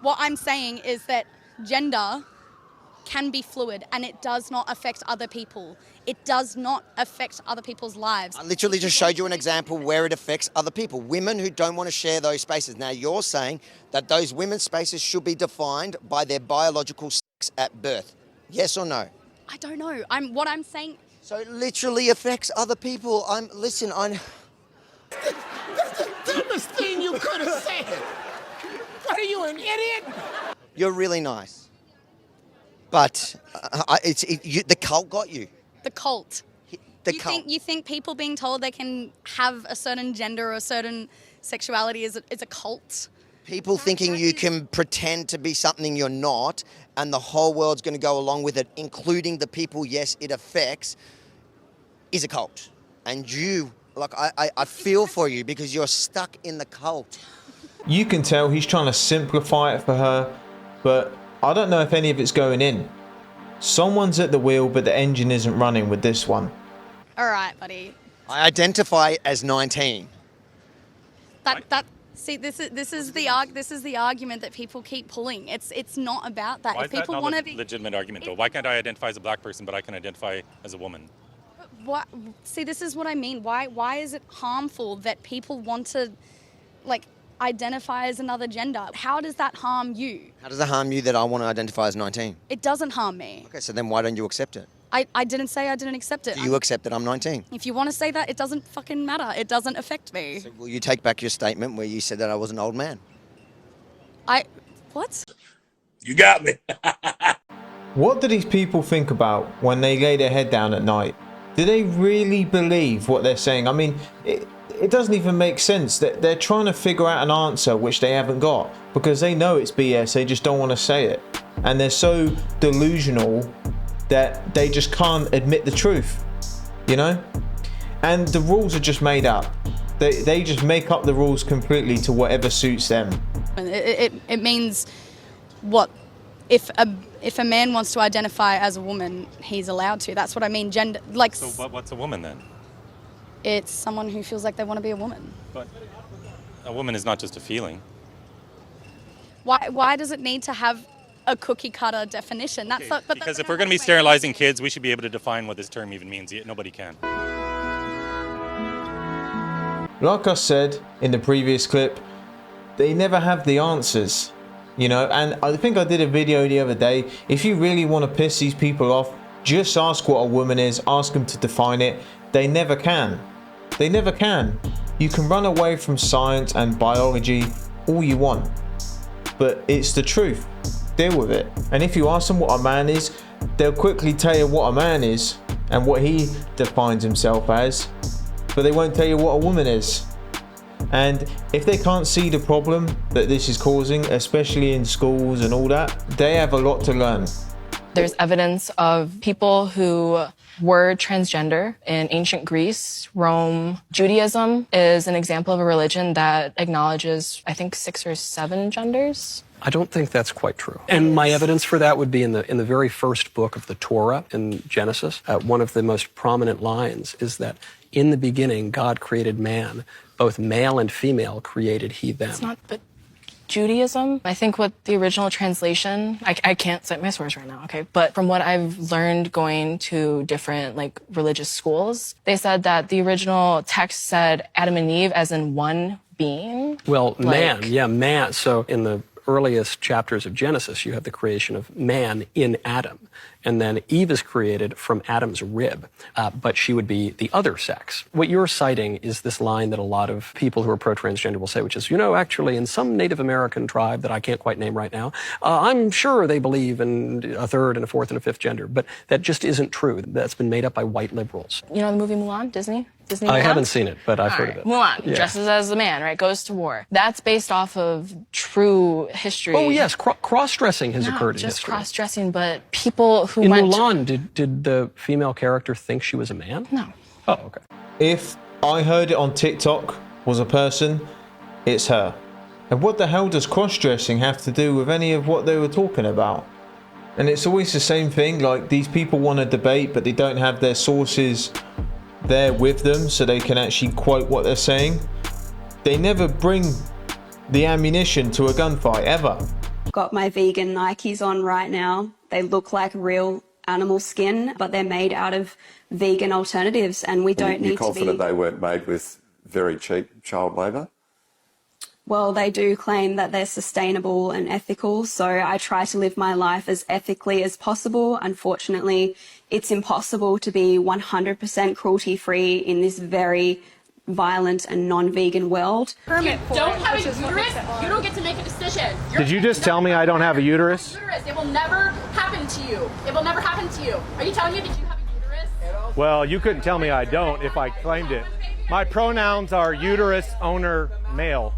What I'm saying is that gender can be fluid and it does not affect other people. It does not affect other people's lives. I literally just showed you an example where it affects other people. Women who don't want to share those spaces. Now you're saying that those women's spaces should be defined by their biological sex at birth. Yes or no? I don't know. What I'm saying. So it literally affects other people. Listen, That's the dumbest thing you could have said. What are you, an idiot? You're really nice. But the cult got you. The cult. The cult. You think people being told they can have a certain gender or a certain sexuality is a cult? People thinking you can pretend to be something you're not and the whole world's going to go along with it, including the people, yes, it affects, is a cult. And you, like, I feel for you because you're stuck in the cult. You can tell he's trying to simplify it for her, but I don't know if any of it's going in. Someone's at the wheel, but the engine isn't running with this one. All right, buddy. I identify as 19. See, this is the argument that people keep pulling. It's not about that. Why if is people that want not to a be legitimate argument, though? Why can't I identify as a black person, but I can identify as a woman? What? See, this is what I mean. Why is it harmful that people want to, like, identify as another gender? How does that harm you? How does it harm you that I want to identify as 19? It doesn't harm me. Okay, so then why don't you accept it? I didn't say I didn't accept it. Do you accept that I'm 19? If you want to say that, it doesn't fucking matter. It doesn't affect me. So will you take back your statement where you said that I was an old man? What? You got me. What do these people think about when they lay their head down at night? Do they really believe what they're saying? I mean, it doesn't even make sense. They're trying to figure out an answer which they haven't got because they know it's BS. They just don't want to say it. And they're so delusional that they just can't admit the truth, you know? And the rules are just made up. They just make up the rules completely to whatever suits them. It means what? If a man wants to identify as a woman, he's allowed to. That's what I mean. Gender, like. So what's a woman then? It's someone who feels like they want to be a woman. But a woman is not just a feeling. Why does it need to have a cookie cutter definition? Because if we're going to be sterilizing kids, we should be able to define what this term even means. Yet nobody can. Like I said in the previous clip, they never have the answers, you know, and I think I did a video the other day. If you really want to piss these people off, just ask what a woman is, ask them to define it. They never can. They never can. You can run away from science and biology all you want, but it's the truth. Deal with it. And if you ask them what a man is, they'll quickly tell you what a man is and what he defines himself as, but they won't tell you what a woman is. And if they can't see the problem that this is causing, especially in schools and all that, they have a lot to learn. There's evidence of people who were transgender in ancient Greece, Rome. Judaism is an example of a religion that acknowledges, I think, 6 or 7 genders. I don't think that's quite true. And my evidence for that would be in the very first book of the Torah, in Genesis. One of the most prominent lines is that in the beginning, God created man, both male and female created he them. It's not, but Judaism, I think what the original translation, I can't cite my source right now, okay? But from what I've learned going to different like religious schools, they said that the original text said Adam and Eve as in one being. Well, man. So in the earliest chapters of Genesis, you have the creation of man in Adam. And then Eve is created from Adam's rib, but she would be the other sex. What you're citing is this line that a lot of people who are pro-transgender will say, which is, you know, actually in some Native American tribe that I can't quite name right now, I'm sure they believe in a third and a fourth and a fifth gender, but that just isn't true. That's been made up by white liberals. You know the movie Mulan, Disney Mulan? I haven't seen it, but I've heard of it. Mulan, dresses as a man, right, goes to war. That's based off of true history. Oh, yes, cross-dressing has occurred in history. Not just cross-dressing, but people who in went... Mulan, did the female character think she was a man? No. Oh, okay. If I heard it on TikTok was a person, it's her. And what the hell does cross-dressing have to do with any of what they were talking about? And it's always the same thing, like these people want to debate, but they don't have their sources there with them so they can actually quote what they're saying. They never bring the ammunition to a gunfight, ever. Got my vegan Nikes on right now. They look like real animal skin, but they're made out of vegan alternatives, and we don't need to be... You're confident they weren't made with very cheap child labour? Well, they do claim that they're sustainable and ethical, so I try to live my life as ethically as possible. Unfortunately, it's impossible to be 100% cruelty-free in this very violent and non-vegan world. You don't have a uterus, you don't get to make a decision. Did you just tell me I don't have a uterus? It will never happen to you. It will never happen to you. Are you telling me that you have a uterus? Well, you couldn't tell me I don't if I claimed it. My pronouns are uterus owner male.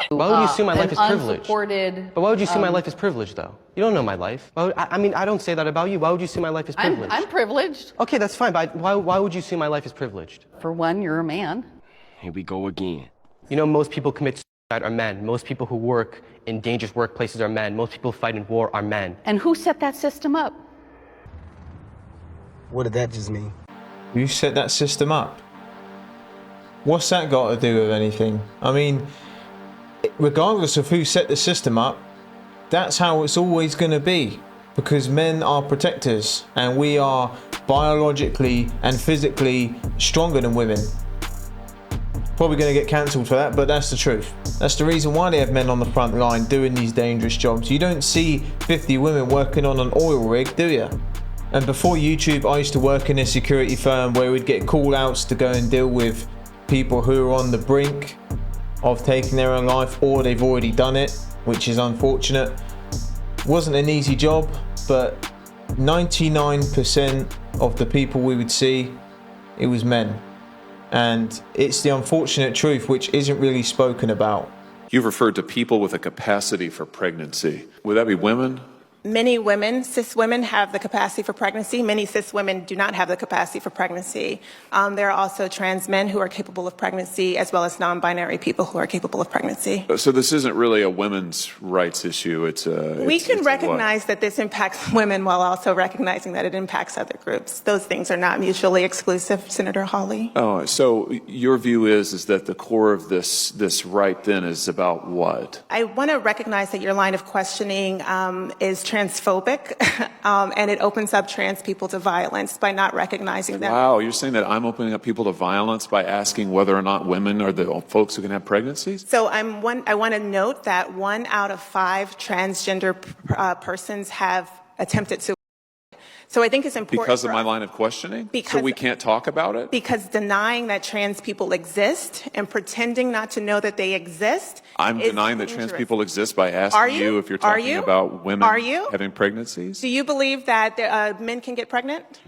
Why would you assume my life is privileged? But why would you assume my life is privileged, though? You don't know my life. I mean, I don't say that about you. Why would you assume my life is privileged? I'm privileged. Okay, that's fine, but why would you assume my life is privileged? For one, you're a man. Here we go again. You know, most people commit suicide are men. Most people who work in dangerous workplaces are men. Most people who fight in war are men. And who set that system up? What did that just mean? Who set that system up? What's that got to do with anything? I mean, regardless of who set the system up, that's how it's always going to be, because men are protectors and we are biologically and physically stronger than women. Probably going to get cancelled for that, but that's the truth. That's the reason why they have men on the front line doing these dangerous jobs. You don't see 50 women working on an oil rig, do you? And before YouTube, I used to work in a security firm where we'd get call outs to go and deal with people who are on the brink of taking their own life, or they've already done it, which is unfortunate. Wasn't an easy job, but 99% of the people we would see, it was men. And it's the unfortunate truth, which isn't really spoken about. You've referred to people with a capacity for pregnancy. Would that be women? Many women, cis women, have the capacity for pregnancy. Many cis women do not have the capacity for pregnancy. There are also trans men who are capable of pregnancy, as well as non-binary people who are capable of pregnancy. So this isn't really a women's rights issue. We can recognize that this impacts women while also recognizing that it impacts other groups. Those things are not mutually exclusive, Senator Hawley. Oh, so your view is that the core of this right then is about what? I want to recognize that your line of questioning is transphobic, and it opens up trans people to violence by not recognizing them. Wow, you're saying that I'm opening up people to violence by asking whether or not women are the folks who can have pregnancies? So I want to note that 1 out of 5 transgender persons have attempted suicide. So I think it's important. Because of my line of questioning? So we can't talk about it? Because denying that trans people exist and pretending not to know that they exist. I'm denying that trans people exist by asking you if you're talking about women having pregnancies? Do you believe that men can get pregnant?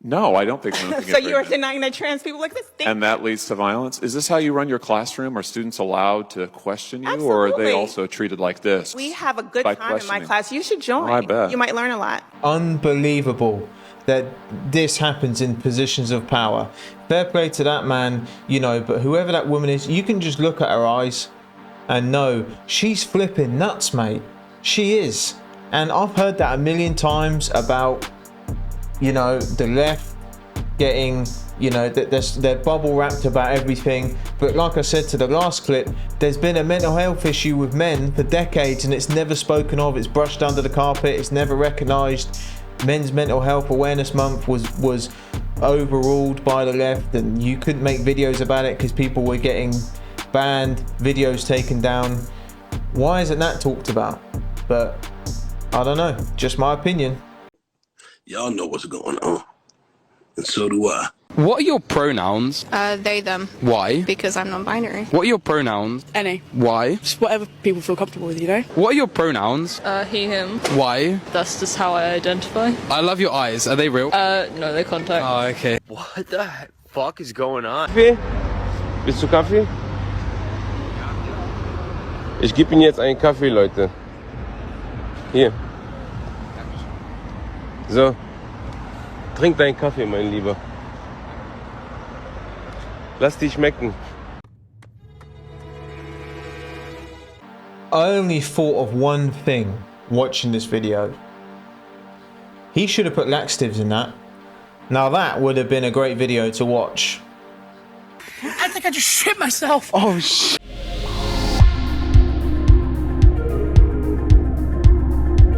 No, I don't think women can get So pregnant. you're denying that trans people exist? And that leads to violence? Is this how you run your classroom? Are students allowed to question you? Absolutely. Or are they also treated like this? We have a good time in my class. You should join. Oh, I bet. You might learn a lot. Unbelievable that this happens in positions of power. Fair play to that man, you know, but whoever that woman is, you can just look at her eyes and know she's flipping nuts, mate. She is. And I've heard that a million times about, you know, the left getting, you know, they're bubble wrapped about everything. But like I said to the last clip, there's been a mental health issue with men for decades and it's never spoken of. It's brushed under the carpet. It's never recognized. Men's Mental Health Awareness Month was overruled by the left, and you couldn't make videos about it because people were getting banned, videos taken down. Why isn't that talked about? But I don't know, just my opinion. Y'all know what's going on, and so do I. What are your pronouns? They, them. Why? Because I'm non-binary. What are your pronouns? NA. Why? Just whatever people feel comfortable with, you know? What are your pronouns? He, him. Why? That's just how I identify. I love your eyes. Are they real? No, they're contact. Oh, okay. What the fuck is going on? Kaffee? Willst du Kaffee? Ich gebe Ihnen jetzt einen Kaffee, Leute. Hier. So. Trink deinen Kaffee, mein Lieber. Lass dich schmecken. I only thought of one thing watching this video. He should have put laxatives in that. Now that would have been a great video to watch. I think I just shit myself. Oh shit.